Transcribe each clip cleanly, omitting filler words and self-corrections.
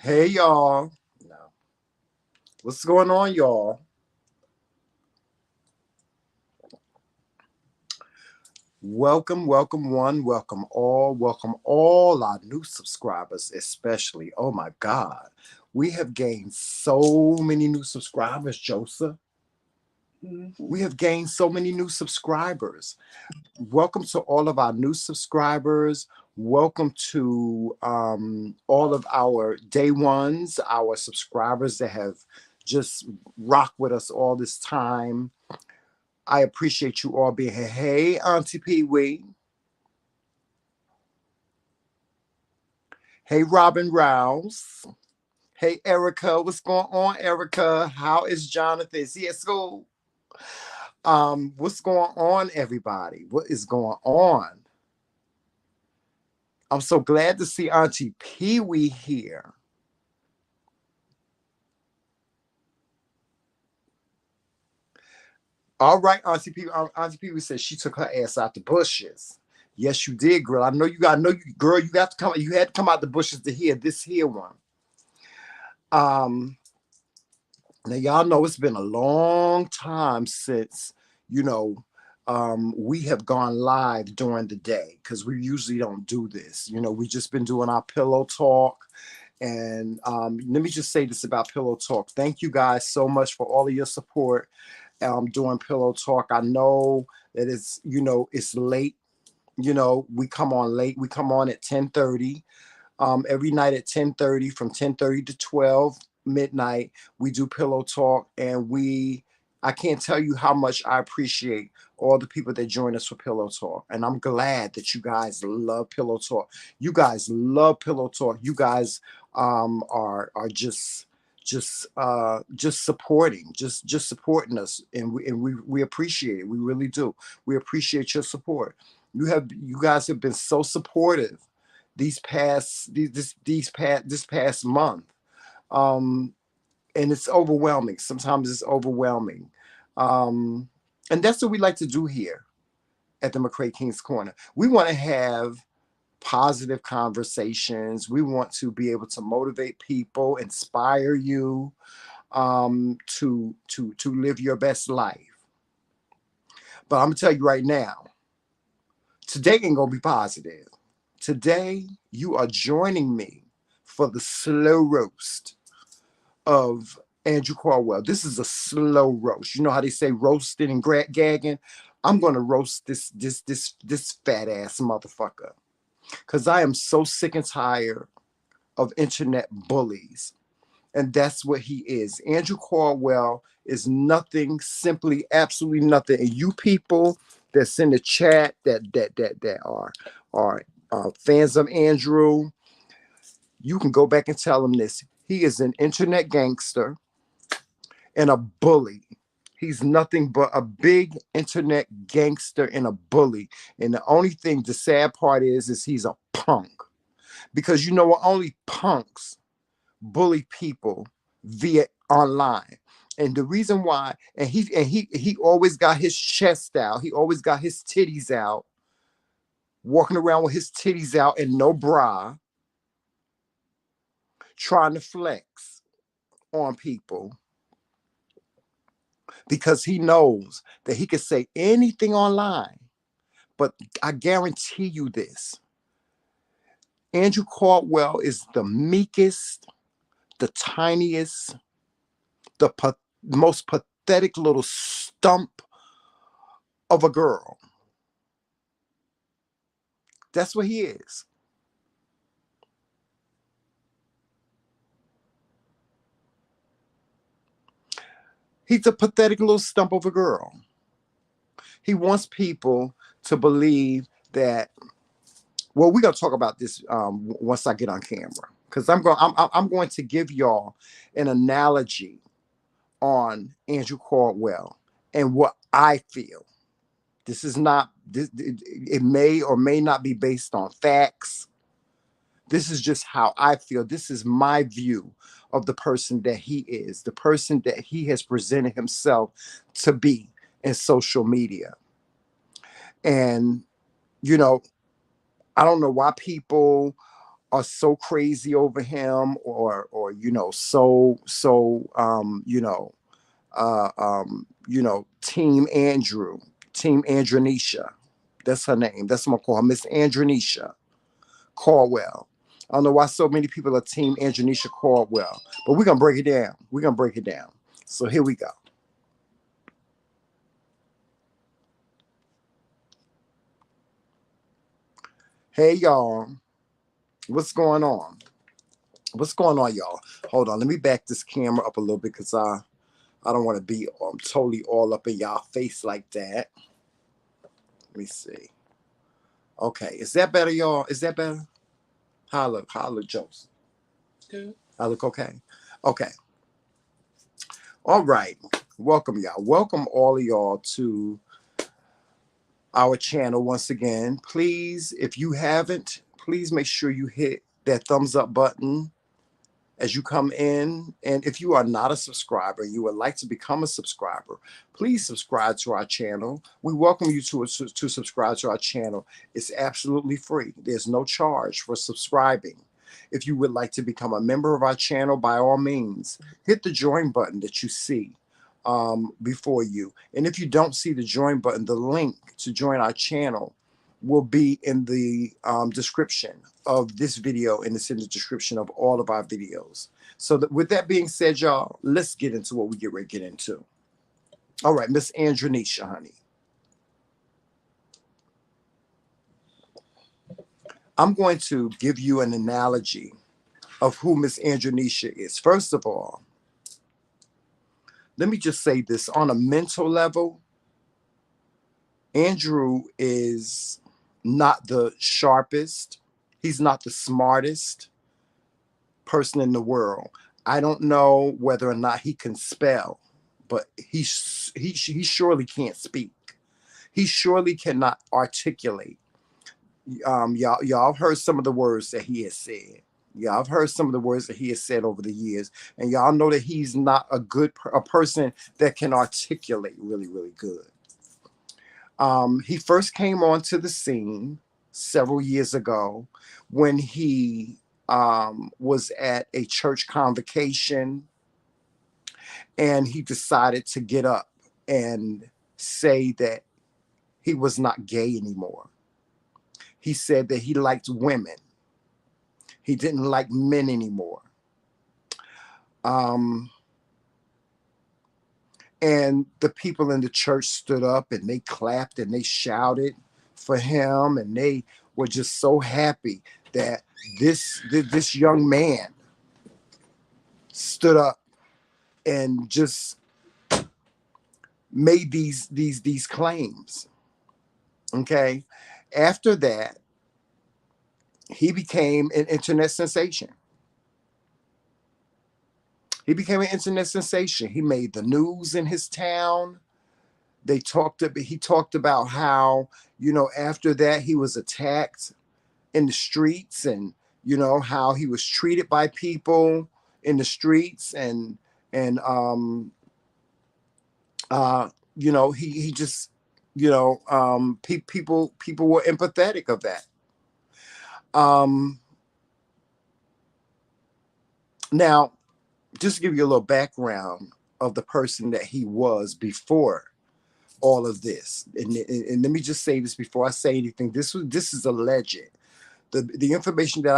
Hey y'all. No. What's going on, y'all? Welcome all our new subscribers, especially. Oh my God. We have gained so many new subscribers, Joseph. We have gained so many new subscribers. Welcome to all of our new subscribers. Welcome to all of our day ones, our subscribers that have just rocked with us all this time. I appreciate you all being here. Hey, Auntie Pee Wee. Hey, Robin Rouse. Hey, Erica. What's going on, Erica? How is Jonathan? Is he at school? What's going on, everybody? What is going on? I'm so glad to see Auntie Pee Wee here. All right, Auntie Pee Wee said she took her ass out the bushes. Yes, you did, girl. I know you got. I know you, girl. You got to come. You had to come out the bushes to hear this here one. Um, Now, y'all know it's been a long time since, you know, we have gone live during the day because we usually don't do this. We just been doing our pillow talk. And let me just say this about Pillow Talk. Thank you guys so much for all of your support during Pillow Talk. I know that it's late. We come on late. We come on at 10:30 every night at 10:30, from 10:30 to 12 midnight. We do Pillow Talk, and I can't tell you how much I appreciate all the people that join us for Pillow Talk. And I'm glad that you guys love Pillow Talk. You guys love Pillow Talk. You guys are just supporting, just supporting us, and we appreciate it. We really do. We appreciate your support. You guys have been so supportive this past month. Um, and it's overwhelming. Sometimes it's overwhelming. Um, and that's what we like to do here at the McCray King's Corner. We want to have positive conversations. We want to be able to motivate people, inspire you to live your best life. But I'm gonna tell you right now, today ain't gonna be positive. Today you are joining me for the slow roast of Andrew Caldwell. This is a slow roast. You know how they say roasting and gagging? I'm gonna roast this fat ass motherfucker because I am so sick and tired of internet bullies. And that's what he is. Andrew Caldwell is nothing, simply absolutely nothing. And you people that's in the chat that are fans of Andrew, you can go back and tell him this. He is an internet gangster and a bully. He's nothing but a big internet gangster and a bully. And the only thing, the sad part is he's a punk. Because you know what? Only punks bully people via online. And the reason why, and he always got his chest out. He always got his titties out, walking around with his titties out and no bra, trying to flex on people because he knows that he can say anything online. But I guarantee you this: Andrew Caldwell is the meekest, the tiniest, most pathetic little stump of a girl. That's what he is. He's a pathetic little stump of a girl. He wants people to believe that. Well, we're gonna talk about this once I get on camera because I'm going to give y'all an analogy on Andrew Caldwell and what I feel. This is not this. It may or may not be based on facts. This is just how I feel. This is my view of the person that he is, the person that he has presented himself to be in social media. And, you know, I don't know why people are so crazy over him, or Team Andrew, Team Andronisha. That's her name. That's what I'm gonna call her, Miss Andronisha Caldwell. I don't know why so many people are Team Andronisha Caldwell, but we're gonna break it down. We're gonna break it down. So here we go. Hey y'all, what's going on? What's going on, y'all? Hold on, let me back this camera up a little bit because I don't want to be totally all up in y'all face like that. Let me see. Okay, is that better, y'all? Is that better? How I look? How I look, Joseph? Good. I look okay? Okay. All right. Welcome, y'all. Welcome all of y'all to our channel once again. Please, if you haven't, please make sure you hit that thumbs up button as you come in. And if you are not a subscriber, you would like to become a subscriber, please subscribe to our channel. We welcome you to subscribe to our channel. It's absolutely free. There's no charge for subscribing. If you would like to become a member of our channel, by all means, hit the join button that you see before you. And if you don't see the join button, the link to join our channel will be in the description of this video, and it's in the description of all of our videos. So with that being said, y'all, let's get into what we get ready to get into. All right, Miss Andronisha, honey. I'm going to give you an analogy of who Miss Andronisha is. First of all, let me just say this. On a mental level, Andrew is not the sharpest. He's not the smartest person in the world. I don't know whether or not he can spell, but he surely can't speak. He surely cannot articulate. Y'all have heard some of the words that he has said. Y'all have heard some of the words that he has said over the years, and y'all know that he's not a person that can articulate really, really good. He first came onto the scene several years ago when he was at a church convocation, and he decided to get up and say that he was not gay anymore. He said that he liked women. He didn't like men anymore. And the people in the church stood up and they clapped and they shouted for him, and they were just so happy that this young man stood up and just made these claims. Okay. After that, he became an internet sensation. He became an internet sensation. He made the news in his town. He talked about how, after that he was attacked in the streets, and how he was treated by people in the streets, and he just people were empathetic of that. Now, just to give you a little background of the person that he was before all of this, and let me just say this before I say anything. This is alleged. The information that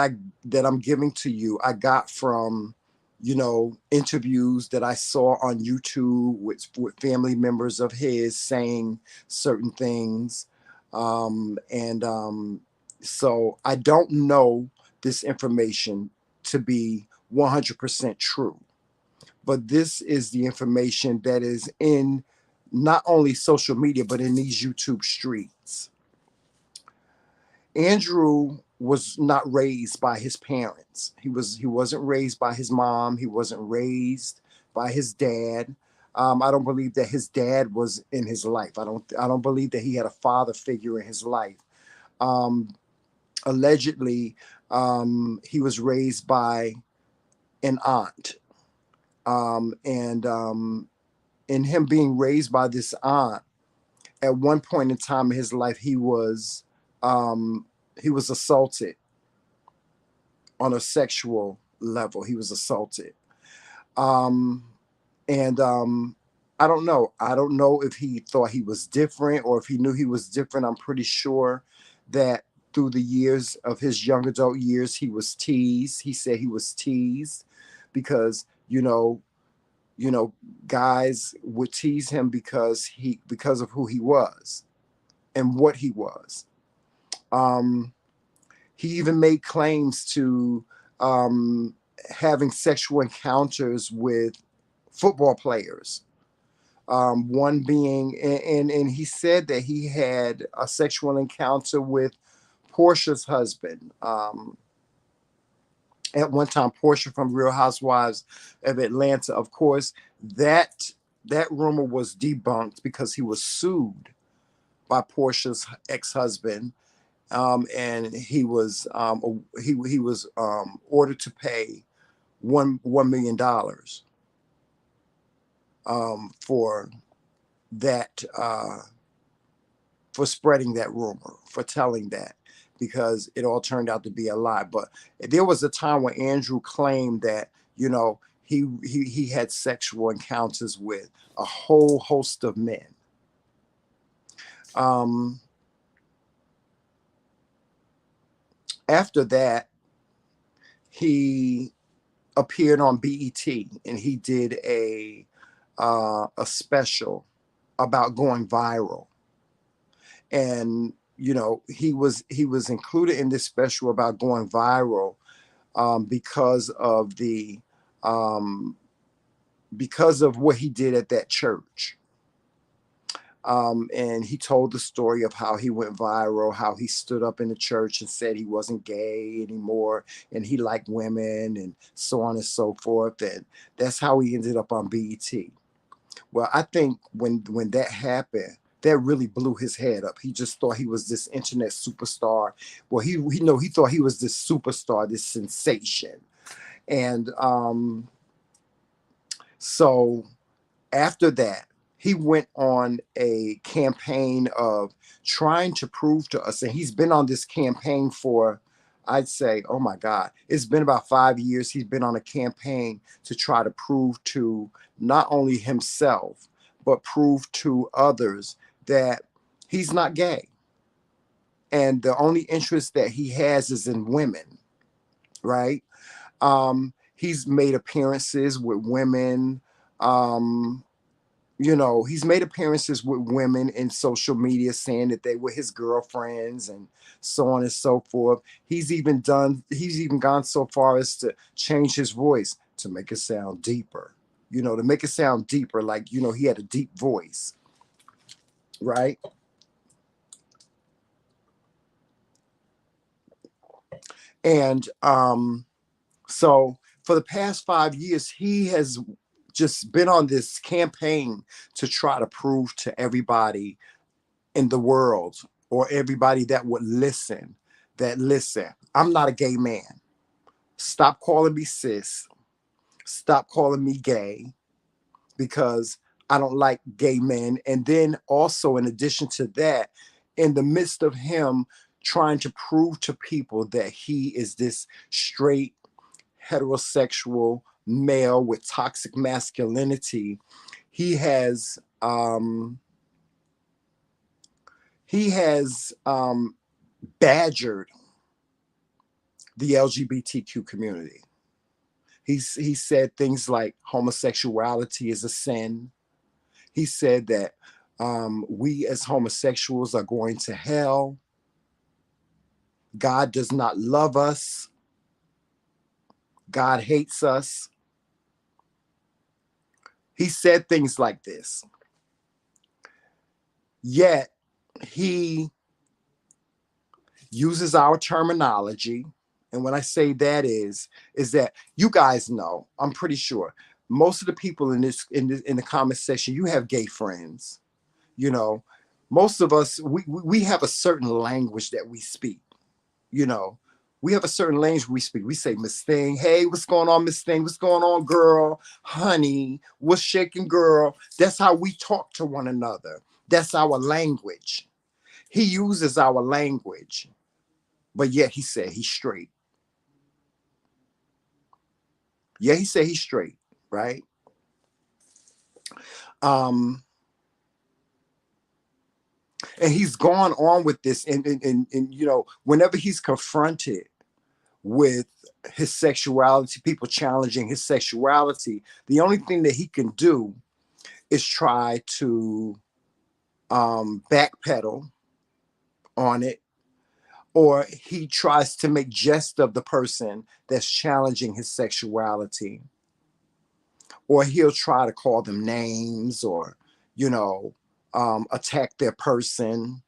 I'm giving to you, I got from interviews that I saw on YouTube with family members of his saying certain things, so I don't know this information to be 100% true, but this is the information that is in not only social media but in these YouTube streets. Andrew was not raised by his parents. He wasn't raised by his mom. He wasn't raised by his dad. I don't believe that his dad was in his life. I don't believe that he had a father figure in his life. Allegedly, he was raised by an aunt, and in him being raised by this aunt, at one point in time in his life, he was assaulted on a sexual level. He was assaulted. Um, and I don't know. I don't know if he thought he was different or if he knew he was different. I'm pretty sure that through the years of his young adult years, he was teased. He said he was teased because, you know, guys would tease him because of who he was and what he was. Um, he even made claims to um, having sexual encounters with football players. One being, and he said that he had a sexual encounter with Portia's husband. At one time, Portia from Real Housewives of Atlanta. Of course, that that rumor was debunked because he was sued by Portia's ex-husband, and he was ordered to pay $1 million for that for spreading that rumor, for telling that, because it all turned out to be a lie. But there was a time when Andrew claimed that, he had sexual encounters with a whole host of men. Um, After that, he appeared on BET and he did a special about going viral. And he was included in this special about going viral, because of the because of what he did at that church. And he told the story of how he went viral, how he stood up in the church and said he wasn't gay anymore and he liked women and so on and so forth. And that's how he ended up on BET. Well, I think when that happened, that really blew his head up. He just thought he was this internet superstar. Well, he thought he was this superstar, this sensation. And so after that, he went on a campaign of trying to prove to us, and he's been on this campaign for, I'd say, oh my God, it's been about 5 years. He's been on a campaign to try to prove to not only himself, but prove to others that he's not gay. And the only interest that he has is in women, right? He's made appearances with women. Um, he's made appearances with women in social media saying that they were his girlfriends and so on and so forth. He's even gone so far as to change his voice to make it sound deeper, to make it sound deeper, like, he had a deep voice, right? And so for the past 5 years, he has just been on this campaign to try to prove to everybody in the world, or everybody that would listen, that listen, I'm not a gay man. Stop calling me cis. Stop calling me gay, because I don't like gay men. And then also, in addition to that, in the midst of him trying to prove to people that he is this straight heterosexual male with toxic masculinity, he has badgered the LGBTQ community. He said things like homosexuality is a sin. He said that we as homosexuals are going to hell. God does not love us. God hates us. He said things like this. Yet he uses our terminology. And when I say that is that you guys know, I'm pretty sure most of the people in the comment section, you have gay friends. You know, most of us, we have a certain language that we speak. You know, we have a certain language we speak. We say Miss Thing, hey, what's going on, Miss Thing? What's going on, girl? Honey, what's shaking, girl? That's how we talk to one another. That's our language. He uses our language, but yet he said he's straight. Yeah, he said he's straight, right? Um, and he's gone on with this, and you know, whenever he's confronted with his sexuality, people challenging his sexuality, the only thing that he can do is try to backpedal on it, or he tries to make jest of the person that's challenging his sexuality, or he'll try to call them names, or you know, attack their person,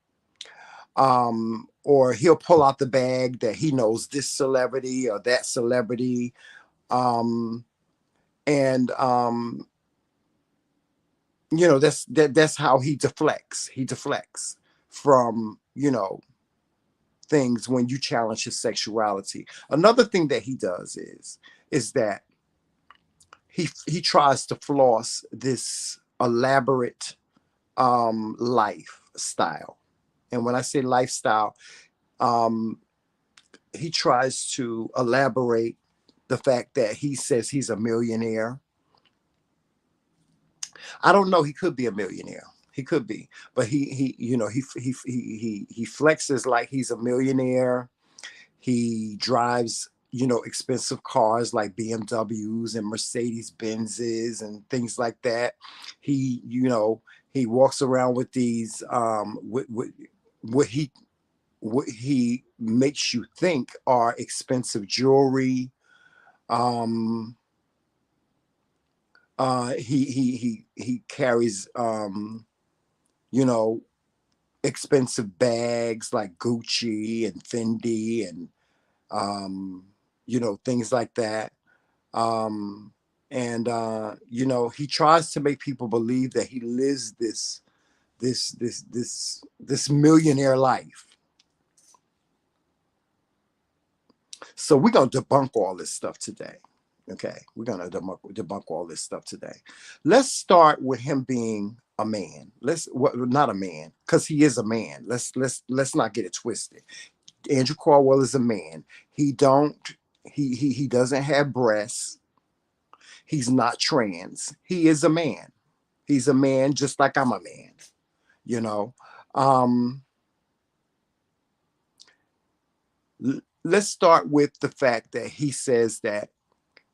or he'll pull out the bag that he knows this celebrity or that celebrity, um, and you know, that's how he deflects. He deflects from, you know, things when you challenge his sexuality. Another thing that he does is that he tries to floss this elaborate lifestyle. And when I say lifestyle, um, he tries to elaborate the fact that he says he's a millionaire. I don't know. He could be a millionaire. He could be, but he you know he flexes like he's a millionaire. He drives, you know, expensive cars like BMWs and Mercedes Benzes and things like that. He, you know, he walks around with these what he what he makes you think are expensive jewelry. Um, he carries you know, expensive bags like Gucci and Fendi and um, you know, things like that. Um, and you know, he tries to make people believe that he lives this millionaire life. So we're gonna debunk all this stuff today. Okay, we're gonna debunk all this stuff today. Let's start with him being a man. Let's what not a man, because he is a man. Let's not get it twisted. Andrew Caldwell is a man. He don't he doesn't have breasts. He's not trans. He is a man. He's a man just like I'm a man, you know. Um, let's start with the fact that he says that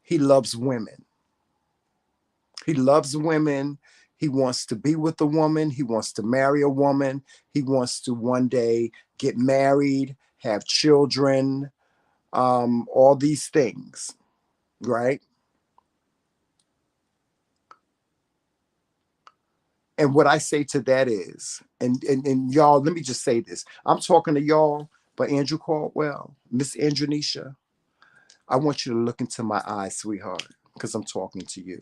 he loves women. He loves women. He wants to be with a woman. He wants to marry a woman. He wants to one day get married, have children, all these things, right? And what I say to that is, and y'all, let me just say this. I'm talking to y'all, but Andrew Caldwell, Miss Andronisha, I want you to look into my eyes, sweetheart, because I'm talking to you.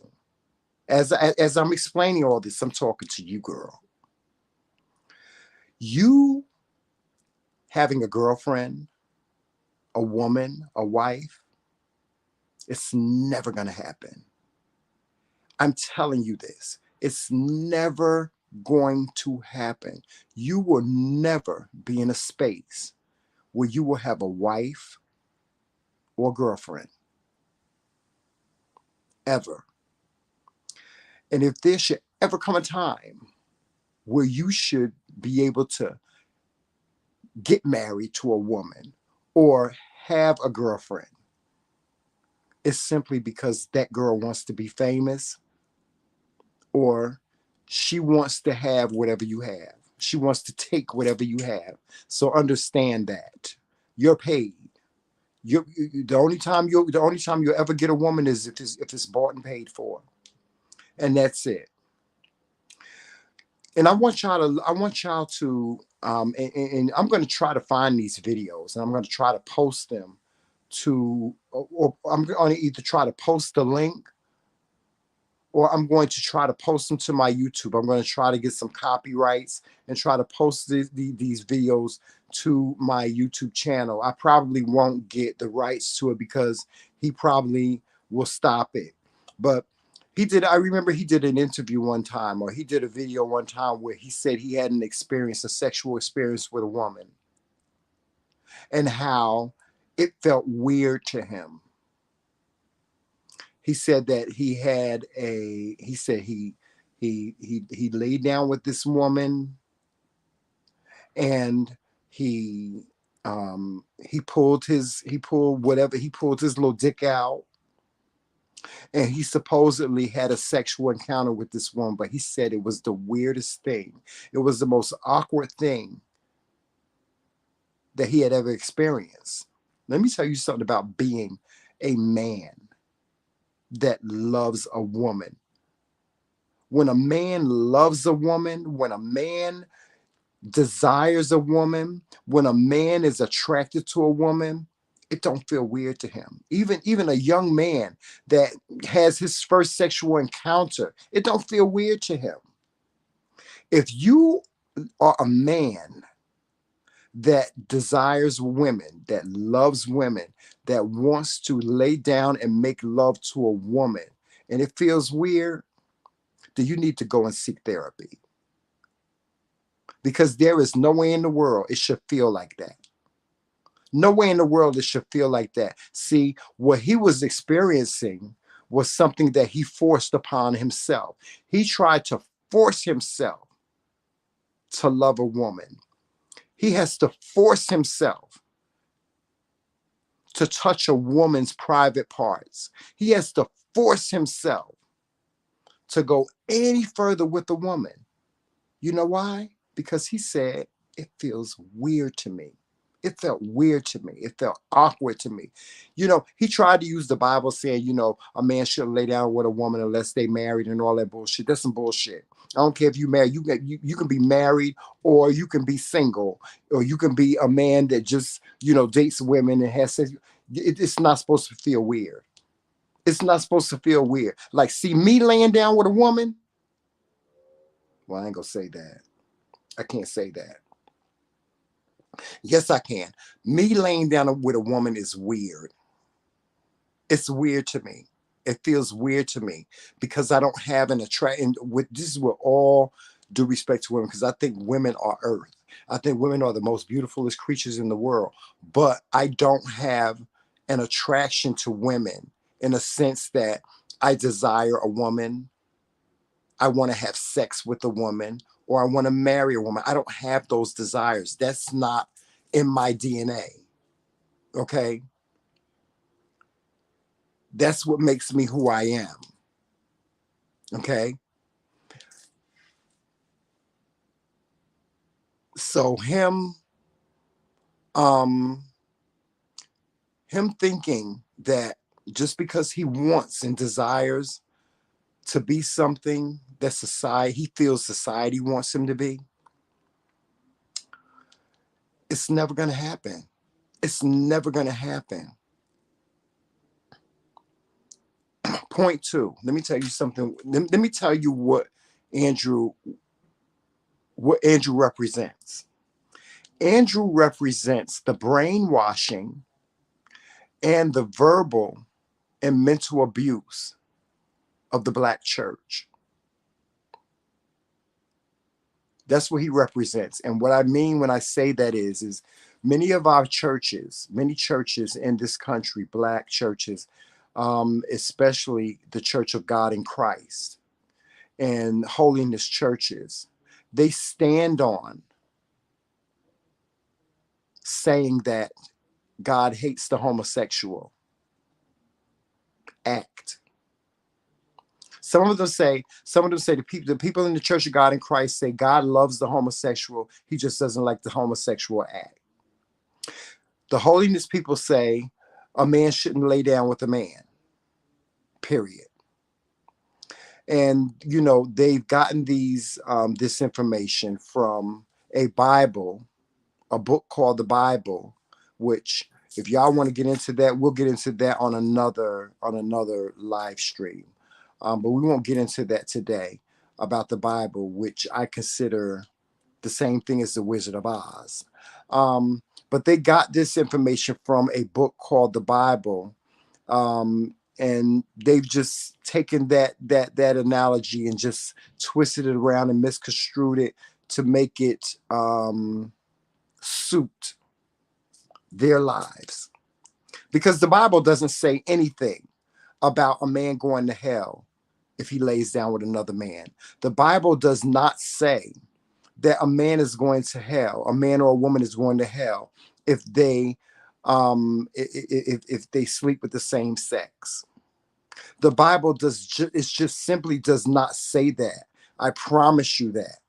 As I'm explaining all this, I'm talking to you, girl. You having a girlfriend, a woman, a wife, it's never gonna happen. I'm telling you this. It's never going to happen. You will never be in a space where you will have a wife or girlfriend ever. And if there should ever come a time where you should be able to get married to a woman or have a girlfriend, it's simply because that girl wants to be famous, or she wants to have whatever you have. She wants to take whatever you have. So understand that you're paid. The only time you'll ever get a woman is if it's bought and paid for, and that's it. And I want y'all to and I'm going to try to find these videos, and I'm going to try to post them to, or I'm going to either try to post the link, or I'm going to try to post them to my YouTube. I'm going to try to get some copyrights and try to post these videos to my YouTube channel. I probably won't get the rights to it because he probably will stop it. But he did, I remember he did an interview one time, or he did a video one time where he said he had an experience, a sexual experience with a woman, and how it felt weird to him. He said that he said he laid down with this woman, and he he pulled his little dick out, and he supposedly had a sexual encounter with this woman, but he said it was the weirdest thing. It was the most awkward thing that he had ever experienced. Let me tell you something about being a man that loves a woman. When a man loves a woman, when a man desires a woman, when a man is attracted to a woman, it don't feel weird to him. Even a young man that has his first sexual encounter, it don't feel weird to him. If you are a man that desires women, that loves women, that wants to lay down and make love to a woman, and it feels weird, then you need to go and seek therapy. Because there is no way in the world it should feel like that. No way in the world it should feel like that. See, what he was experiencing was something that he forced upon himself. He tried to force himself to love a woman. He has to force himself to touch a woman's private parts. He has to force himself to go any further with a woman. You know why? Because he said, it feels weird to me. It felt weird to me. It felt awkward to me. He tried to use the Bible saying, a man shouldn't lay down with a woman unless they married and all that bullshit. That's some bullshit. I don't care if you married. You can be married, or you can be single, or you can be a man that just, dates women and has sex. It's not supposed to feel weird. It's not supposed to feel weird. Like, see me laying down with a woman? Well, I ain't gonna say that. I can't say that. Yes, I can. Me laying down with a woman is weird. It's weird to me. It feels weird to me because I don't have an attract. And this is with all due respect to women, because I think women are earth. I think women are the most beautifulest creatures in the world. But I don't have an attraction to women in a sense that I desire a woman. I want to have sex with a woman, or I want to marry a woman. I don't have those desires. That's not in my DNA. Okay. That's what makes me who I am. Okay. So um, him thinking that just because he wants and desires to be something that he feels society wants him to be, it's never going to happen. It's never going to happen. Point two, let me tell you something. Let me tell you Andrew Andrew represents. Andrew represents the brainwashing and the verbal and mental abuse of the Black church. That's what he represents. And what I mean when I say that is many of our churches, many churches in this country, Black churches, especially the Church of God in Christ and holiness churches, they stand on saying that God hates the homosexual act. The people in the Church of God in Christ say God loves the homosexual. He just doesn't like the homosexual act. The holiness people say a man shouldn't lay down with a man, period. And, they've gotten this information from a Bible, a book called the Bible, which if y'all want to get into that, we'll get into that on another live stream. But we won't get into that today about the Bible, which I consider the same thing as the Wizard of Oz. But they got this information from a book called the Bible, and they've just taken that analogy and just twisted it around and misconstrued it to make it suit their lives. Because the Bible doesn't say anything about a man going to hell if he lays down with another man. The Bible does not say that a man is going to hell, a man or a woman is going to hell if they if they sleep with the same sex. The Bible it just simply does not say that. I promise you that.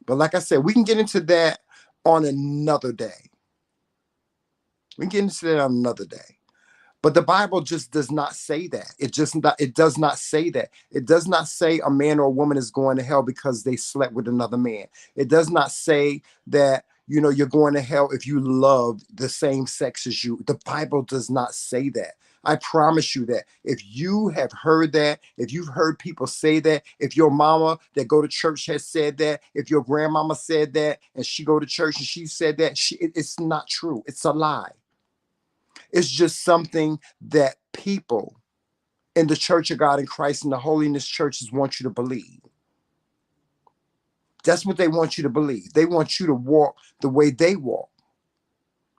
But like I said, we can get into that on another day. We can get into that on another day. But the Bible just does not say that. It does not say that. It does not say a man or a woman is going to hell because they slept with another man. It does not say that, you know, you're going to hell if you love the same sex as you. The Bible does not say that. I promise you that. If you have heard that, if you've heard people say that, if your mama that go to church has said that, if your grandmama said that and she go to church and she said that, it's not true. It's a lie. It's just something that people in the Church of God in Christ and the holiness churches want you to believe. That's what they want you to believe. They want you to walk the way they walk.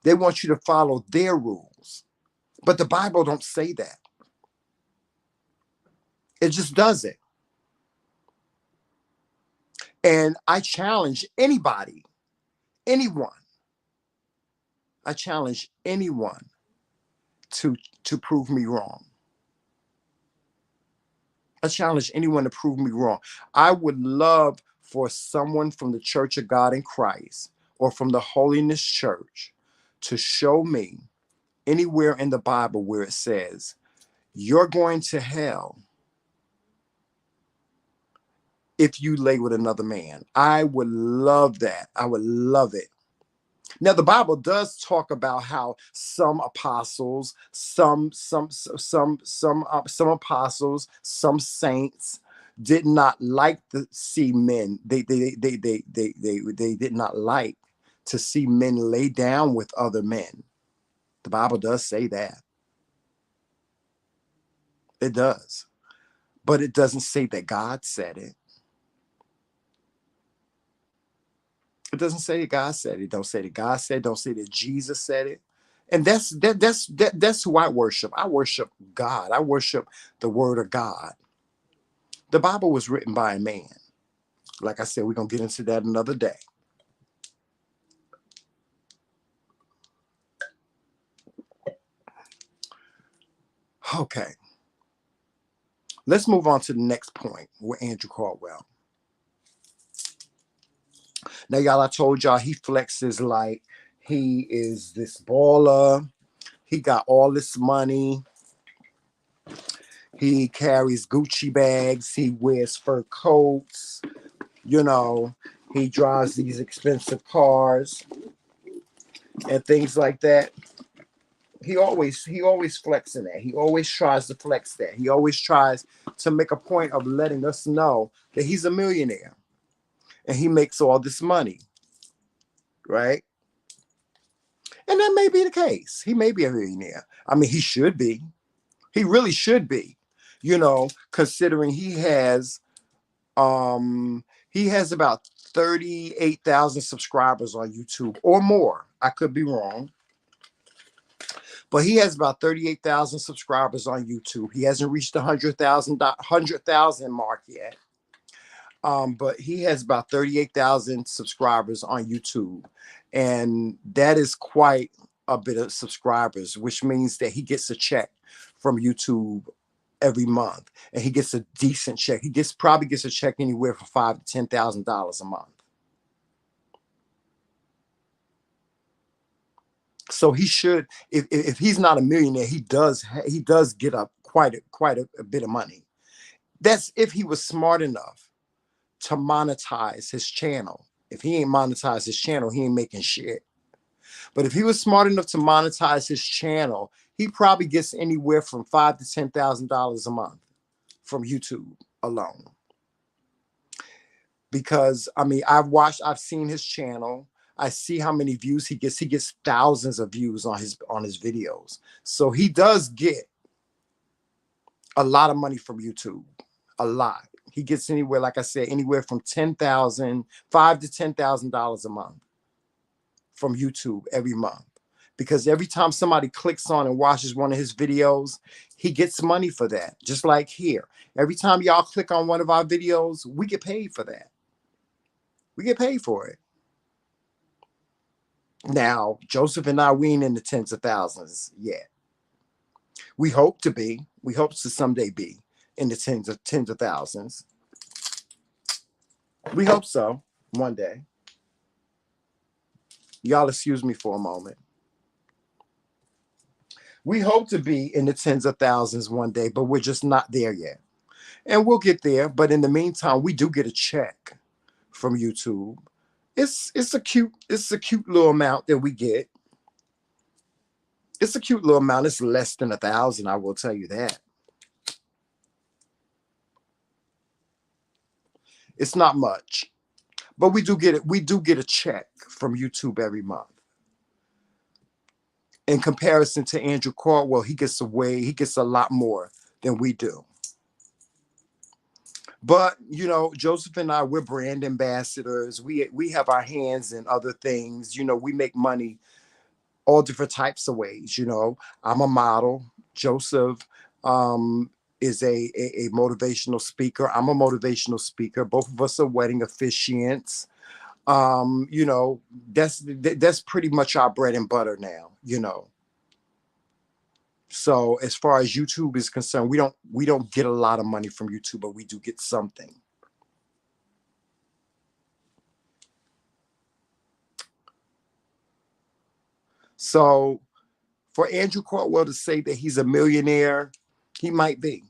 They want you to follow their rules. But the Bible don't say that. It just doesn't. And I challenge anybody, anyone. I challenge anyone to prove me wrong. I challenge anyone to prove me wrong. I would love for someone from the Church of God in Christ or from the Holiness Church to show me anywhere in the Bible where it says, you're going to hell if you lay with another man. I would love that. I would love it. Now, the Bible does talk about how some apostles, some apostles, some saints did not like to see men. They did not like to see men lay down with other men. The Bible does say that. It does. But it doesn't say that God said it. It doesn't say that God said it. Don't say that God said it. Don't say that Jesus said it. And that's who I worship. I worship God. I worship the word of God. The Bible was written by a man. Like I said, we're gonna get into that another day. Okay. Let's move on to the next point with Andrew Caldwell. Now, y'all, I told y'all he flexes like he is this baller. He got all this money. He carries Gucci bags. He wears fur coats. You know, he drives these expensive cars and things like that. He always flexing that. He always tries to flex that. He always tries to make a point of letting us know that he's a millionaire and he makes all this money, right? And that may be the case. He may be a millionaire. I mean, he should be. He really should be, you know, considering he has about 38,000 subscribers on YouTube or more. I could be wrong. But he has about 38,000 subscribers on YouTube. He hasn't reached the 100,000 mark yet. But he has about 38,000 subscribers on YouTube. And that is quite a bit of subscribers, which means that he gets a check from YouTube every month. And he gets a decent check. He probably gets a check anywhere from $5,000 to $10,000 a month. So he should, if he's not a millionaire, he does get up quite a bit of money. That's if he was smart enough to monetize his channel. If he ain't monetized his channel, he ain't making shit. But if he was smart enough to monetize his channel, he probably gets anywhere from $5,000 to $10,000 a month from YouTube alone. Because I mean, I've seen his channel. I see how many views he gets. He gets thousands of views on his videos. So he does get a lot of money from YouTube. A lot. He gets anywhere, like I said, anywhere from $5,000 to $10,000 a month from YouTube every month. because every time somebody clicks on and watches one of his videos, he gets money for that. Just like here. Every time y'all click on one of our videos, we get paid for that. We get paid for it. Now, Joseph and I, we ain't in the tens of thousands yet. We hope to be. We hope to someday be in the tens of thousands. We hope so one day. Y'all excuse me for a moment. We hope to be in the tens of thousands one day, but we're just not there yet. And we'll get there. But in the meantime, we do get a check from YouTube. It's a cute little amount that we get. It's a cute little amount. It's less than 1,000, I will tell you that. It's not much. But we do get it. We do get a check from YouTube every month. In comparison to Andrew Caldwell, he gets a lot more than we do. But Joseph and I, we're brand ambassadors. We have our hands in other things. We make money all different types of ways. I'm a model. Joseph is a motivational speaker. I'm a motivational speaker. Both of us are wedding officiants. That's pretty much our bread and butter now. So as far as YouTube is concerned, we don't get a lot of money from YouTube, but we do get something. So for Andrew Caldwell to say that he's a millionaire, he might be.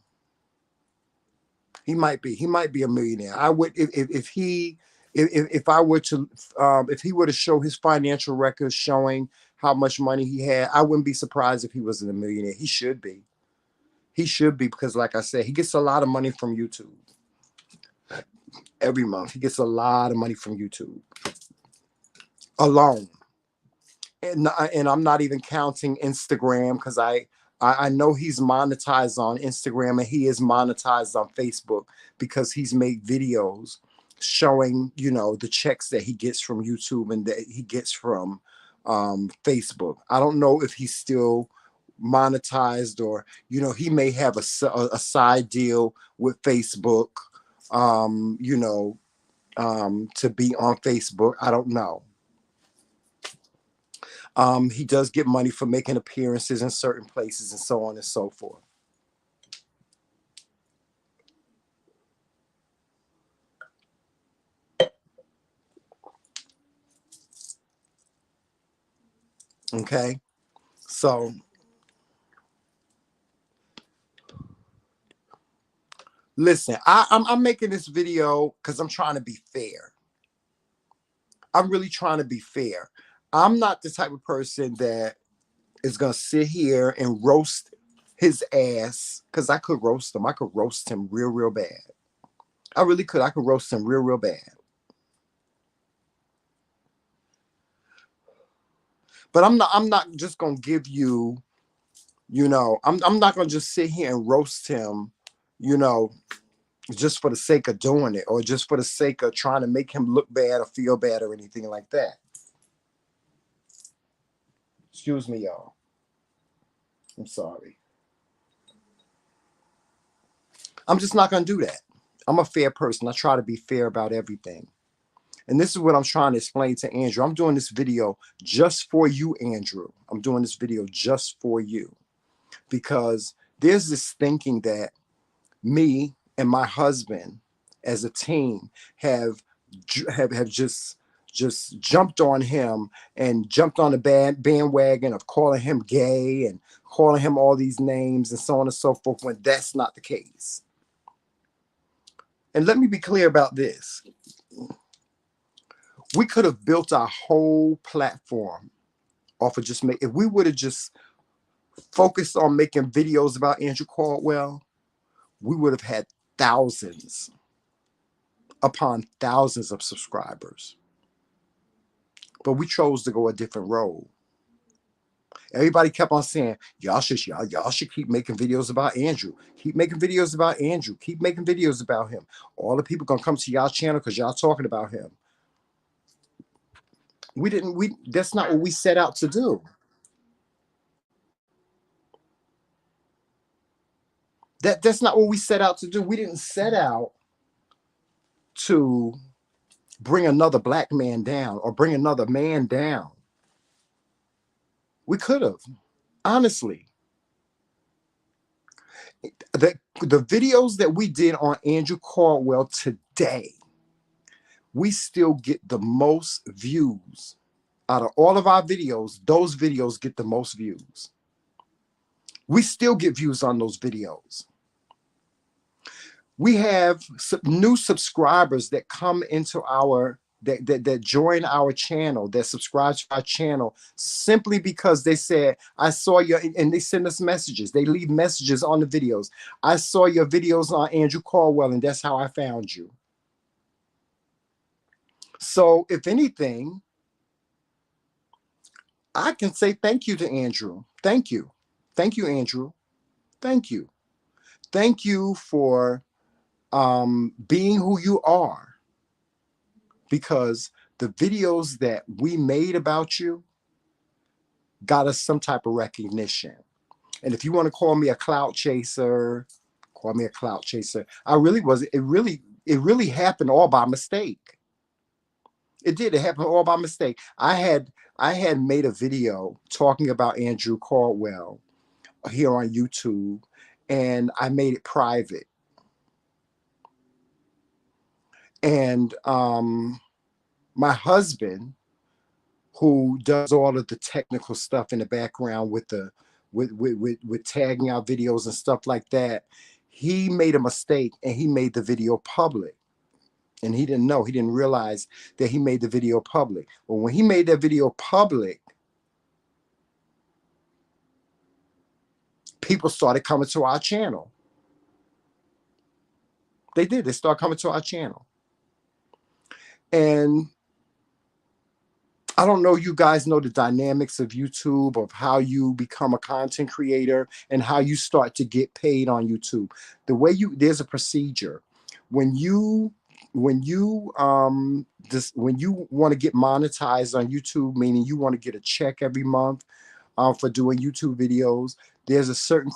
He might be. He might be a millionaire. I would if I were to if he were to show his financial records showing how much money he had, I wouldn't be surprised if he wasn't a millionaire. He should be. He should be, because like I said, he gets a lot of money from YouTube. Every month he gets a lot of money from YouTube alone. And I'm not even counting Instagram, because I know he's monetized on Instagram, and he is monetized on Facebook, because he's made videos showing the checks that he gets from YouTube and that he gets from Facebook. I don't know if he's still monetized, or he may have a side deal with Facebook, to be on Facebook. I don't know. He does get money for making appearances in certain places and so on and so forth. Okay, so listen, I'm making this video because I'm trying to be fair. I'm really trying to be fair. I'm not the type of person that is gonna sit here and roast his ass, because I could roast him. I could roast him real, real bad. I really could. I could roast him real, real bad. But I'm not just gonna give you, I'm not gonna just sit here and roast him, you know, just for the sake of doing it, or just for the sake of trying to make him look bad or feel bad or anything like that. Excuse me, y'all. I'm sorry. I'm just not gonna do that. I'm a fair person. I try to be fair about everything. And this is what I'm trying to explain to Andrew. I'm doing this video just for you, Andrew. I'm doing this video just for you, because there's this thinking that me and my husband as a team have just jumped on him and jumped on the bandwagon of calling him gay and calling him all these names and so on and so forth, when that's not the case. And let me be clear about this. We could have built our whole platform off of if we would have just focused on making videos about Andrew Caldwell, we would have had thousands upon thousands of subscribers. But we chose to go a different road. Everybody kept on saying, y'all should keep making videos about Andrew. Keep making videos about Andrew. Keep making videos about him. All the people gonna come to y'all channel because y'all talking about him. That's not what we set out to do. That's not what we set out to do. We didn't set out to bring another black man down or bring another man down. We could have, honestly. The videos that we did on Andrew Caldwell today, we still get the most views out of all of our videos. Those videos get the most views. We still get views on those videos. We have new subscribers that come into our that join our channel, that subscribe to our channel simply because they said, I saw your, and they send us messages. They leave messages on the videos. I saw your videos on Andrew Caldwell, and that's how I found you. So if anything, I can say thank you to Andrew. Thank you. Thank you, Andrew. Thank you. Thank you for being who you are, because the videos that we made about you got us some type of recognition. And if you want to call me a clout chaser, call me a clout chaser. I really wasn't. It really happened all by mistake. It did. It happened all by mistake. I had made a video talking about Andrew Caldwell here on YouTube, and I made it private. And my husband, who does all of the technical stuff in the background with tagging our videos and stuff like that, he made a mistake and he made the video public. And he didn't know, he didn't realize that he made the video public. But when he made that video public, people started coming to our channel. They did. They started coming to our channel. And I don't know, you guys know the dynamics of YouTube, of how you become a content creator and how you start to get paid on YouTube. There's a procedure. When you want to get monetized on YouTube, meaning you want to get a check every month for doing YouTube videos, there's a certain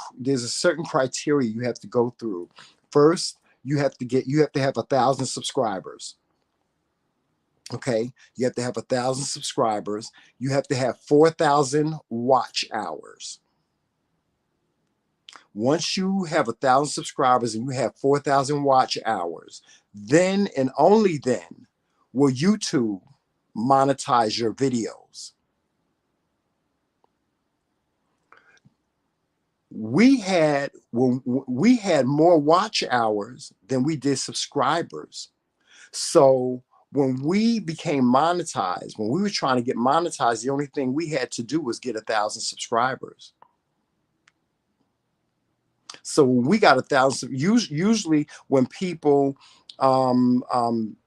criteria you have to go through. First, you have to have 1,000 subscribers. Okay, you have to have 1,000 subscribers. You have to have 4,000 watch hours. Once you have 1,000 subscribers and you have 4,000 watch hours, then and only then will YouTube monetize your videos. We had more watch hours than we did subscribers. So when we became monetized, when we were trying to get monetized, the only thing we had to do was get 1,000 subscribers. So when we got 1,000, usually when people, when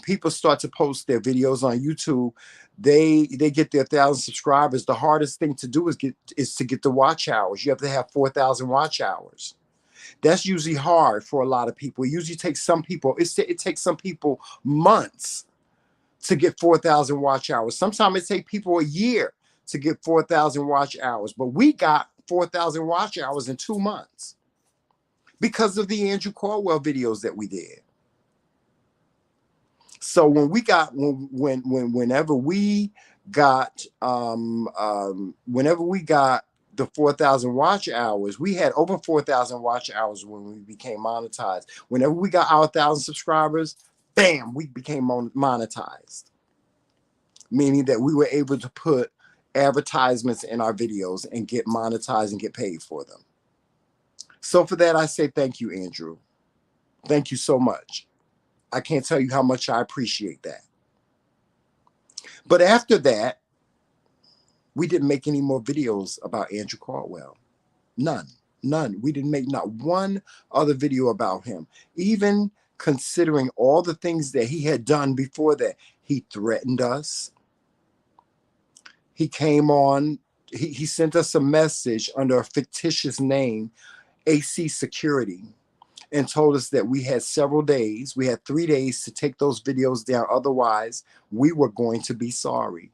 people start to post their videos on YouTube, they get their 1,000 subscribers. The hardest thing to do is to get the watch hours. You have to have 4,000 watch hours. That's usually hard for a lot of people. It usually takes some people, it takes some people months to get 4,000 watch hours. Sometimes it takes people a year to get 4,000 watch hours. But we got 4,000 watch hours in 2 months because of the Andrew Caldwell videos that we did. So whenever we got the 4,000 watch hours, we had over 4,000 watch hours when we became monetized. Whenever we got our 1,000 subscribers, bam, we became monetized. Meaning that we were able to put advertisements in our videos and get monetized and get paid for them. So for that, I say thank you, Andrew. Thank you so much. I can't tell you how much I appreciate that. But after that, we didn't make any more videos about Andrew Caldwell. None. We didn't make not one other video about him. Even considering all the things that he had done before that. He threatened us. He came on, he sent us a message under a fictitious name, AC Security, and told us that we had 3 days to take those videos down. Otherwise, we were going to be sorry.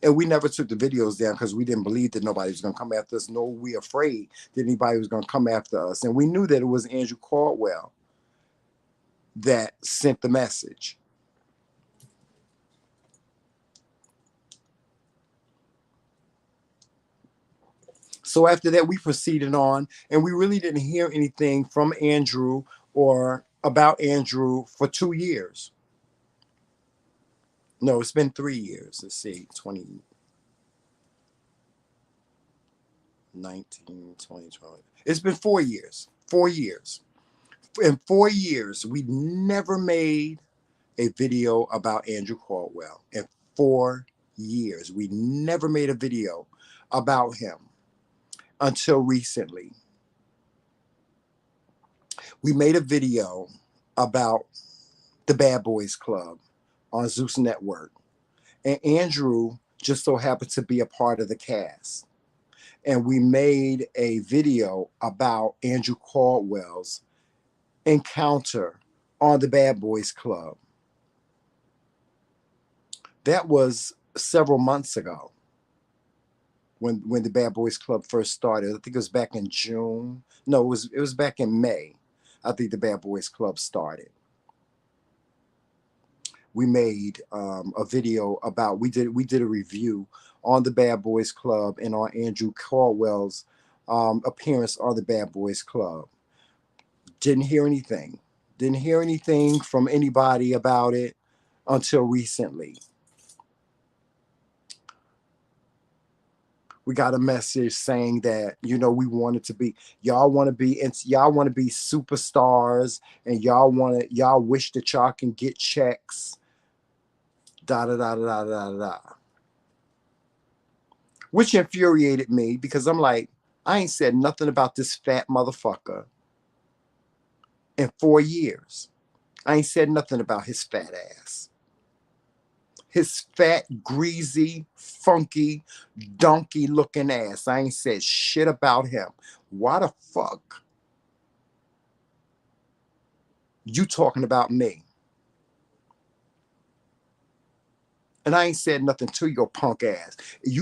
And we never took the videos down because we didn't believe that nobody was going to come after us, nor were we afraid that anybody was going to come after us. And we knew that it was Andrew Caldwell that sent the message. So after that, we proceeded on, and we really didn't hear anything from Andrew or about Andrew for 2 years. No, it's been 3 years. Let's see, 2019, 2020. It's been 4 years. 4 years. In 4 years, we never made a video about Andrew Caldwell. In 4 years, we never made a video about him until recently. We made a video about the Bad Boys Club on Zeus Network. And Andrew just so happened to be a part of the cast. And we made a video about Andrew Caldwell's encounter on the Bad Boys Club. That was several months ago when the Bad Boys Club first started. I think it was back in June. No, it was back in May. I think the Bad Boys Club started. We made a video about, we did a review on the Bad Boys Club and on Andrew Caldwell's appearance on the Bad Boys Club. Didn't hear anything. Didn't hear anything from anybody about it until recently. We got a message saying that, we wanted to be, y'all want to be superstars, and y'all wish that y'all can get checks. Da da da da da da da. Which infuriated me because I'm like, I ain't said nothing about this fat motherfucker in 4 years. I ain't said nothing about his fat ass. His fat, greasy, funky, donkey looking ass. I ain't said shit about him. Why the fuck you talking about me? And I ain't said nothing to your punk ass. He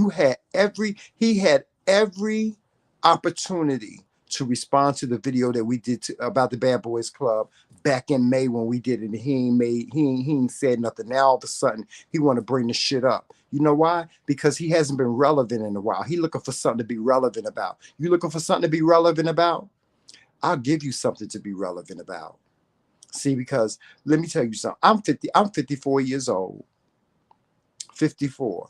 had every opportunity to respond to the video that we did about the Bad Boys Club back in May when we did it. And he ain't said nothing. Now all of a sudden he want to bring the shit up. You know why? Because he hasn't been relevant in a while. He looking for something to be relevant about. You looking for something to be relevant about? I'll give you something to be relevant about. See, because let me tell you something. I'm 54 years old. 54.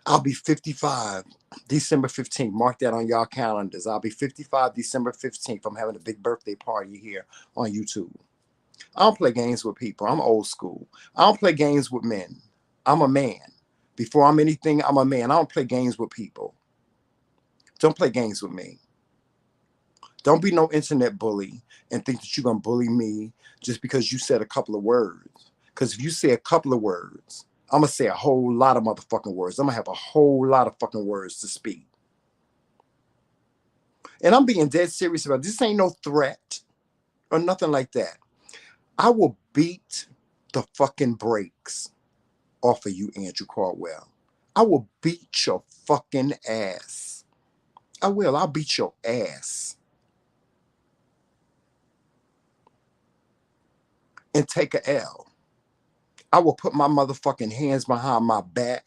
I'll be 55 December 15th. Mark that on y'all calendars. I'll be 55 December 15th. I'm having a big birthday party here on YouTube. I don't play games with people. I'm old school. I don't play games with men. I'm a man. Before I'm anything, I'm a man. I don't play games with people. Don't play games with me. Don't be no internet bully and think that you're going to bully me just because you said a couple of words. Because if you say a couple of words, I'm going to say a whole lot of motherfucking words. I'm going to have a whole lot of fucking words to speak. And I'm being dead serious about this. Ain't no threat or nothing like that. I will beat the fucking brakes off of you, Andrew Caldwell. I will beat your fucking ass. I will. I'll beat your ass. And take a L. I will put my motherfucking hands behind my back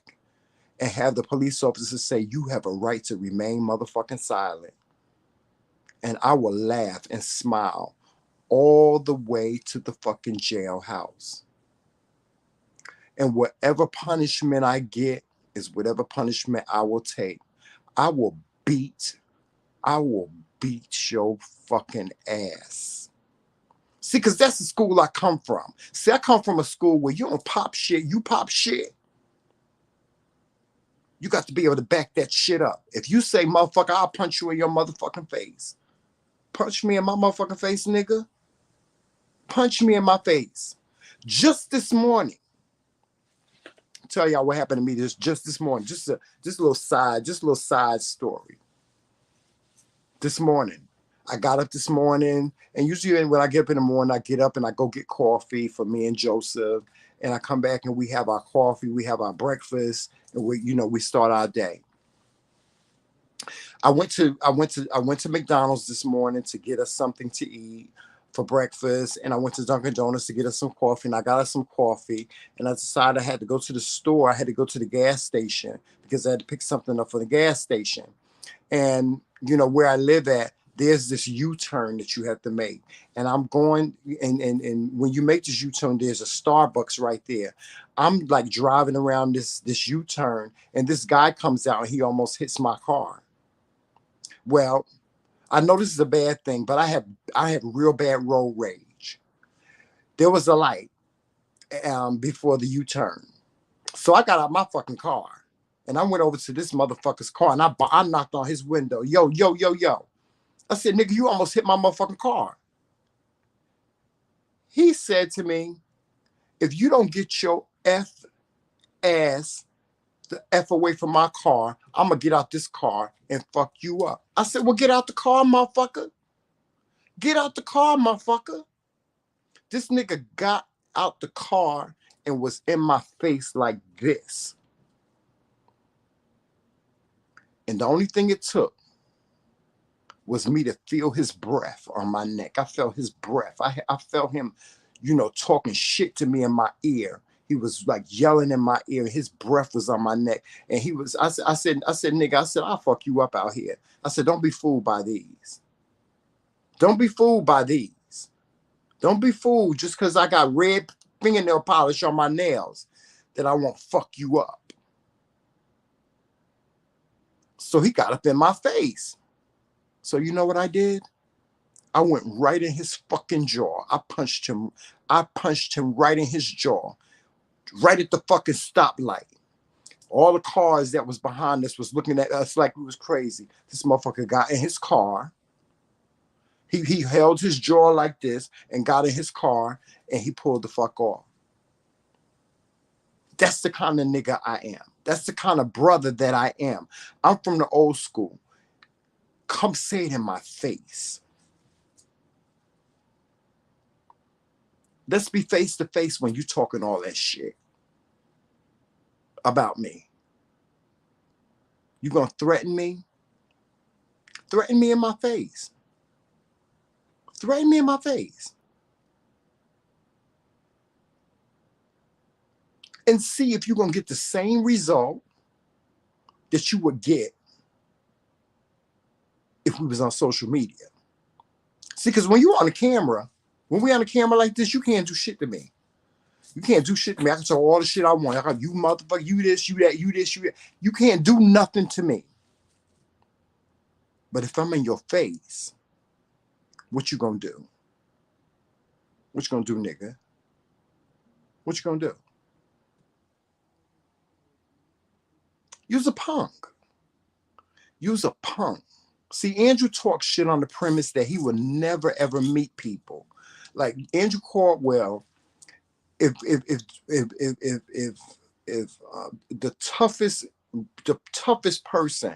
and have the police officers say, you have a right to remain motherfucking silent. And I will laugh and smile all the way to the fucking jailhouse. And whatever punishment I get is whatever punishment I will take. I will beat your fucking ass. See, because that's the school I come from. See, I come from a school where you don't pop shit, you pop shit. You got to be able to back that shit up. If you say, motherfucker, I'll punch you in your motherfucking face. Punch me in my motherfucking face, nigga. Punch me in my face. Just this morning. I'll tell y'all what happened to me just this morning. Just a little side story. This morning. I got up this morning, and usually when I get up in the morning, I get up and I go get coffee for me and Joseph, and I come back and we have our coffee, we have our breakfast, and we start our day. I went to McDonald's this morning to get us something to eat for breakfast, and I went to Dunkin' Donuts to get us some coffee, and I got us some coffee, and I decided I had to go to the store. I had to go to the gas station because I had to pick something up for the gas station. And where I live at, there's this U-turn that you have to make. And I'm going, and when you make this U-turn, there's a Starbucks right there. I'm like driving around this U-turn, and this guy comes out and he almost hits my car. Well, I know this is a bad thing, but I have real bad road rage. There was a light before the U-turn. So I got out my fucking car and I went over to this motherfucker's car, and I knocked on his window. Yo, yo, yo, yo. I said, nigga, you almost hit my motherfucking car. He said to me, if you don't get your F ass the F away from my car, I'm going to get out this car and fuck you up. I said, well, get out the car, motherfucker. Get out the car, motherfucker. This nigga got out the car and was in my face like this. And the only thing it took was me to feel his breath on my neck. I felt his breath. I felt him, talking shit to me in my ear. He was like yelling in my ear. His breath was on my neck. And I said, nigga, I'll fuck you up out here. I said, don't be fooled by these. Don't be fooled by these. Don't be fooled just because I got red fingernail polish on my nails that I won't fuck you up. So he got up in my face. So you know what I did? I went right in his fucking jaw. I punched him right in his jaw, right at the fucking stoplight. All the cars that was behind us was looking at us like we was crazy. This motherfucker got in his car. He held his jaw like this and got in his car and he pulled the fuck off. That's the kind of nigga I am. That's the kind of brother that I am. I'm from the old school. Come say it in my face. Let's be face to face when you talking all that shit about me. You gonna threaten me? Threaten me in my face. Threaten me in my face. And see if you're gonna get the same result that you would get if we was on social media. See, because when you're on the camera, when we on a camera like this, you can't do shit to me. You can't do shit to me. I can say all the shit I want. I got you motherfucker, you this, you that, you this, you that. You can't do nothing to me. But if I'm in your face, what you gonna do? What you gonna do, nigga? What you gonna do? You's a punk. You's a punk. See, Andrew talks shit on the premise that he would never ever meet people. Like Andrew Caldwell, if the toughest person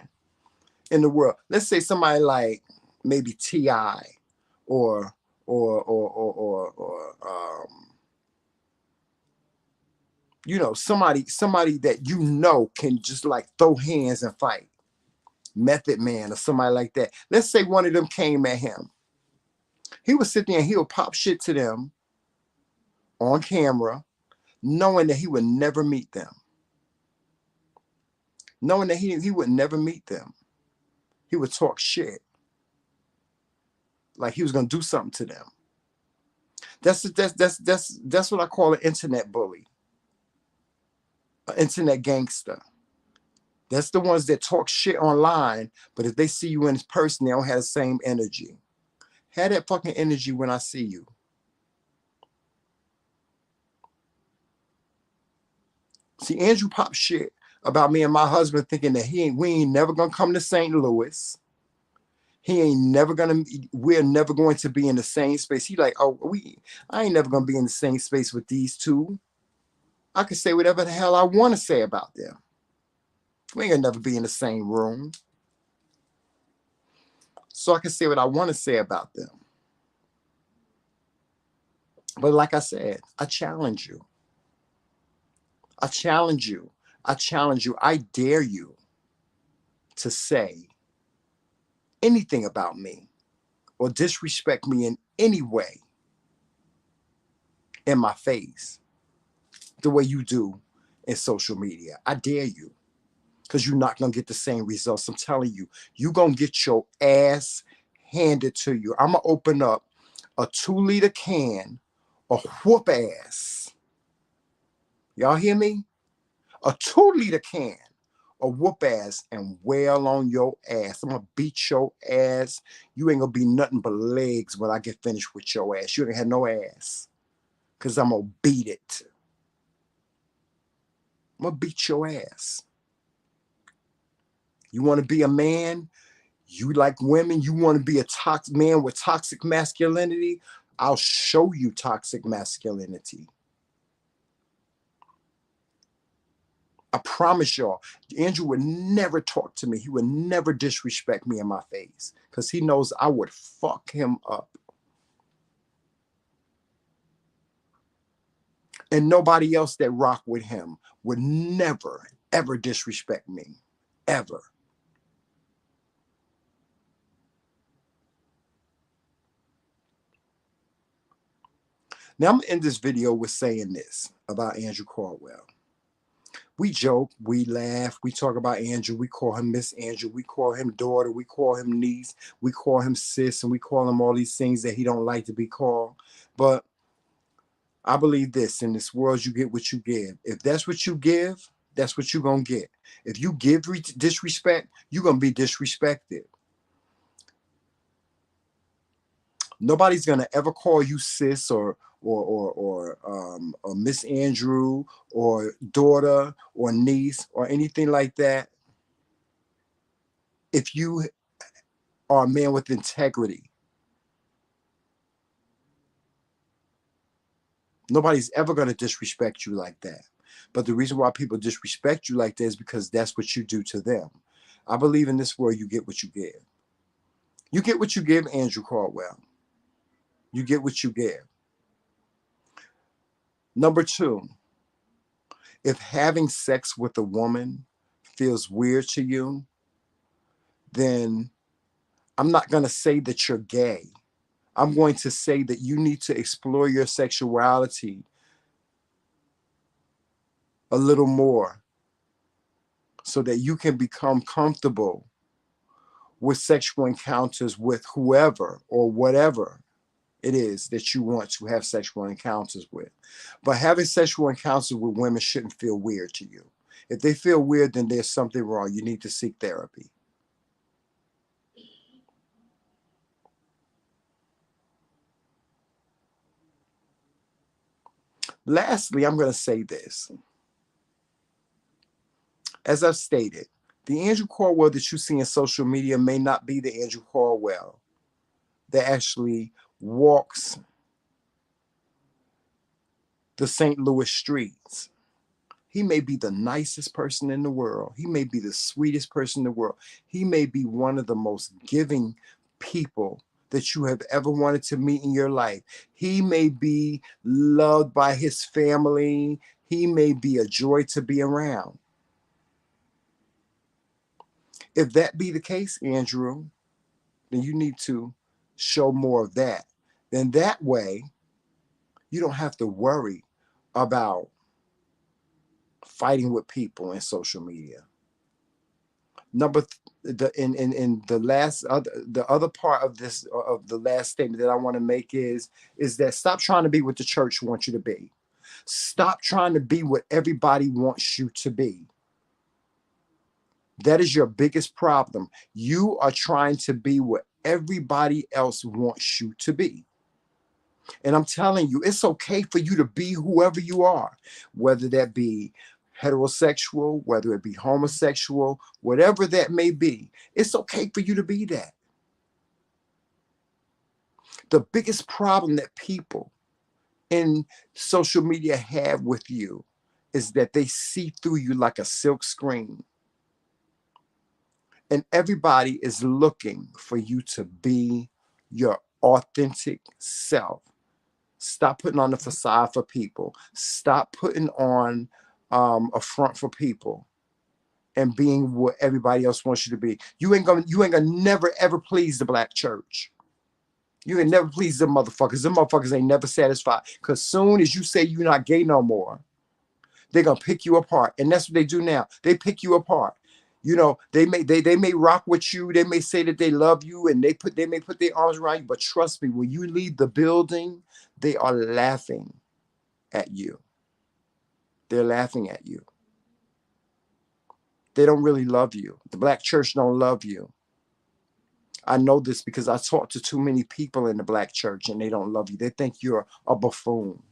in the world, let's say somebody like maybe T.I. or somebody that can just like throw hands and fight. Method Man or somebody like that. Let's say one of them came at him. He would sit there and he would pop shit to them on camera, knowing that he would never meet them. Knowing that he would never meet them. He would talk shit. Like he was gonna do something to them. That's what I call an internet bully. An internet gangster. That's the ones that talk shit online, but if they see you in person, they don't have the same energy. Have that fucking energy when I see you. See, Andrew pop shit about me and my husband thinking that we ain't never gonna come to St. Louis. We're never going to be in the same space. He like, I ain't never gonna be in the same space with these two. I can say whatever the hell I want to say about them. We ain't gonna never be in the same room. So I can say what I want to say about them. But like I said, I challenge you. I challenge you. I challenge you. I dare you to say anything about me or disrespect me in any way in my face the way you do in social media. I dare you, because you're not going to get the same results. I'm telling you, you're going to get your ass handed to you. I'm going to open up a 2-liter can of whoop ass. Y'all hear me? A 2-liter can of whoop ass and wail on your ass. I'm going to beat your ass. You ain't going to be nothing but legs when I get finished with your ass. You ain't going to have no ass, because I'm going to beat it. I'm going to beat your ass. You want to be a man? You like women? You want to be a toxic man with toxic masculinity? I'll show you toxic masculinity. I promise y'all, Andrew would never talk to me. He would never disrespect me in my face, because he knows I would fuck him up. And nobody else that rock with him would never, ever disrespect me. Ever. Now, I'm going to end this video with saying this about Andrew Caldwell. We joke, we laugh, we talk about Andrew, we call him Miss Andrew, we call him daughter, we call him niece, we call him sis, and we call him all these things that he don't like to be called. But I believe this: in this world, you get what you give. If that's what you give, that's what you're going to get. If you give disrespect, you're going to be disrespected. Nobody's gonna ever call you sis or Miss Andrew or daughter or niece or anything like that if you are a man with integrity. Nobody's ever gonna disrespect you like that. But the reason why people disrespect you like that is because that's what you do to them. I believe in this world you get what you give. You get what you give, Andrew Caldwell. You get what you give. Number 2, if having sex with a woman feels weird to you, then I'm not going to say that you're gay. I'm going to say that you need to explore your sexuality a little more so that you can become comfortable with sexual encounters with whoever or whatever it is that you want to have sexual encounters with. But having sexual encounters with women shouldn't feel weird to you. If they feel weird, then there's something wrong. You need to seek therapy. Lastly, I'm going to say this. As I've stated, the Andrew Caldwell that you see in social media may not be the Andrew Caldwell that actually walks the St. Louis streets. He may be the nicest person in the world. He may be the sweetest person in the world. He may be one of the most giving people that you have ever wanted to meet in your life. He may be loved by his family. He may be a joy to be around. If that be the case, Andrew, then you need to show more of that. Then that way, you don't have to worry about fighting with people in social media. In the other part of this, of the last statement that I want to make is that stop trying to be what the church wants you to be. Stop trying to be what everybody wants you to be. That is your biggest problem. You are trying to be what everybody else wants you to be. And I'm telling you, it's okay for you to be whoever you are, whether that be heterosexual, whether it be homosexual, whatever that may be. It's okay for you to be that. The biggest problem that people in social media have with you is that they see through you like a silk screen. And everybody is looking for you to be your authentic self. Stop putting on the facade for people. Stop putting on a front for people and being what everybody else wants you to be. You ain't gonna never ever please the black church. You ain't never please them motherfuckers. Them motherfuckers ain't never satisfied. Cause soon as you say you're not gay no more, they're gonna pick you apart. And that's what they do now. They pick you apart. You know, they may rock with you, they may say that they love you, and they may put their arms around you, but trust me, when you leave the building, they are laughing at you. They're laughing at you. They don't really love you. The black church don't love you. I know this because I talk to too many people in the black church and they don't love you. They think you're a buffoon.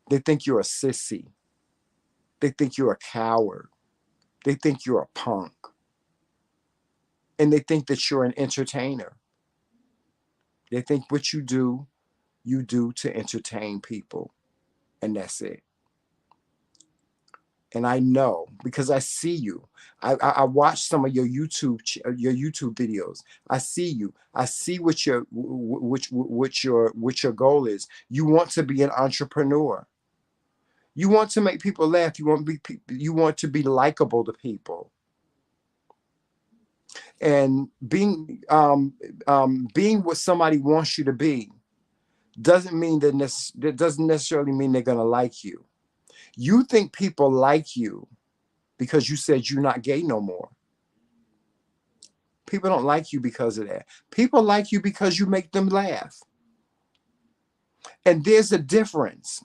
They think you're a sissy. They think you're a coward. They think you're a punk. And they think that you're an entertainer. They think what you do to entertain people. And that's it. And I know because I see you. I watch some of your YouTube videos. I see you. I see what your goal is. You want to be an entrepreneur. You want to make people laugh. You want to be likable to people. And being what somebody wants you to be doesn't mean that doesn't necessarily mean they're gonna like you. You think people like you because you said you're not gay no more. People don't like you because of that. People like you because you make them laugh. And there's a difference.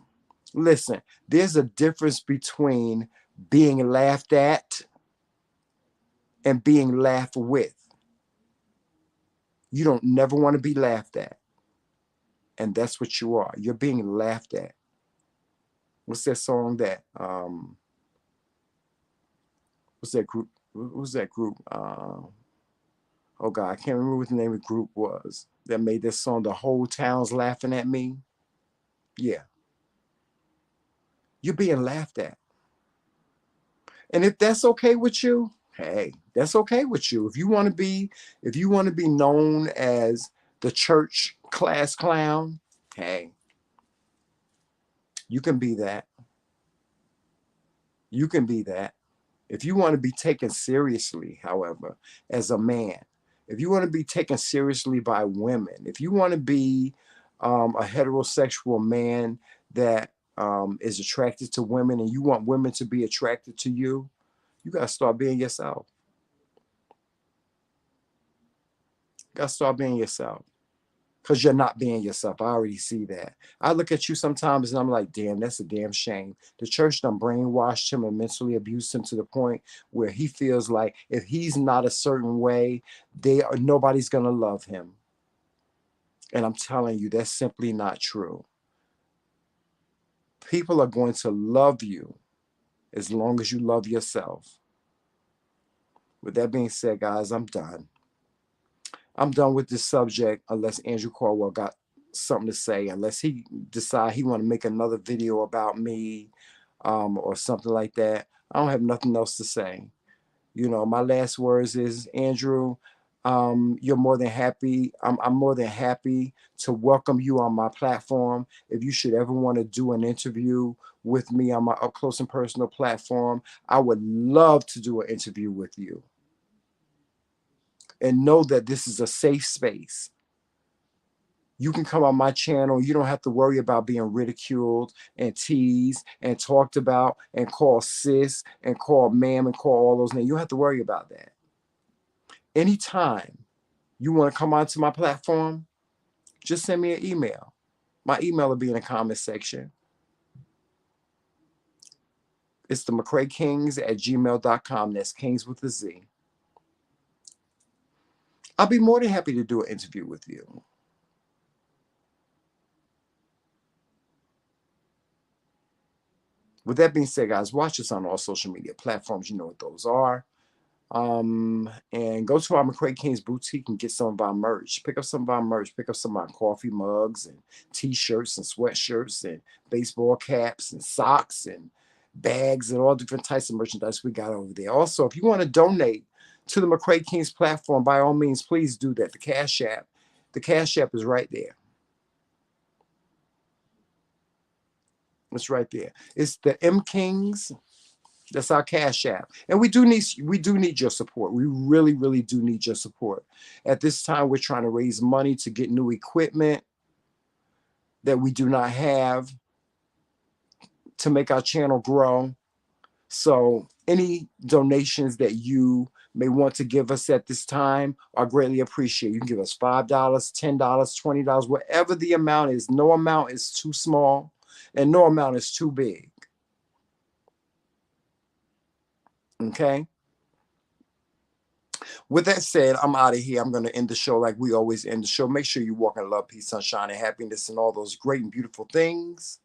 Listen, there's a difference between being laughed at and being laughed with. You don't never want to be laughed at. And that's what you are. You're being laughed at. What's that song that what's that group? Who's that group? Oh God, I can't remember what the name of the group was that made this song. The whole town's laughing at me. Yeah. You're being laughed at. And if that's okay with you, hey, that's okay with you. If you want to be known as the church class clown, hey, you can be that. You can be that. If you want to be taken seriously, however, as a man, if you want to be taken seriously by women, if you want to be a heterosexual man that is attracted to women and you want women to be attracted to you, you got to start being yourself. You got to start being yourself. Because you're not being yourself. I already see that. I look at you sometimes and I'm like, damn, that's a damn shame. The church done brainwashed him and mentally abused him to the point where he feels like if he's not a certain way, nobody's gonna love him. And I'm telling you, that's simply not true. People are going to love you as long as you love yourself. With that being said, guys, I'm done. I'm done with this subject unless Andrew Caldwell got something to say, unless he decide he want to make another video about me or something like that. I don't have nothing else to say. You know, my last words is, Andrew, you're more than happy. I'm more than happy to welcome you on my platform. If you should ever want to do an interview with me on my Up Close and Personal platform, I would love to do an interview with you. And know that this is a safe space. You can come on my channel. You don't have to worry about being ridiculed and teased and talked about and called sis and called ma'am and call all those names. You don't have to worry about that. Anytime you want to come onto my platform, just send me an email. My email will be in the comment section. It's the McCrayKings@gmail.com. That's Kings with a Z. I'll be more than happy to do an interview with you. With that being said, guys, watch us on all social media platforms. You know what those are. And go to our McCray Kings boutique and get some of our merch. Pick up some of our merch. Pick up some of our coffee mugs and t-shirts and sweatshirts and baseball caps and socks and bags and all different types of merchandise we got over there. Also, if you want to donate to the McCray Kings platform, by all means, please do that. The Cash App is right there. It's right there. It's the M Kings. That's our Cash App. And we do need your support. We really, really do need your support. At this time, we're trying to raise money to get new equipment that we do not have to make our channel grow. So any donations that you may want to give us at this time are greatly appreciated. You can give us $5, $10, $20, whatever the amount is. No amount is too small and no amount is too big. Okay? With that said, I'm out of here. I'm going to end the show like we always end the show. Make sure you walk in love, peace, sunshine, and happiness and all those great and beautiful things.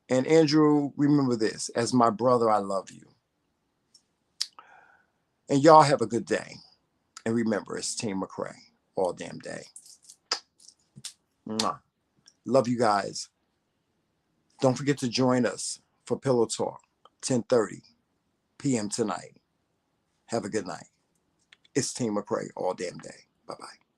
And Andrew, remember this. As my brother, I love you. And y'all have a good day. And remember, it's Team McCray all damn day. Mwah. Love you guys. Don't forget to join us for Pillow Talk, 10:30 p.m. tonight. Have a good night. It's Team McCray all damn day. Bye-bye.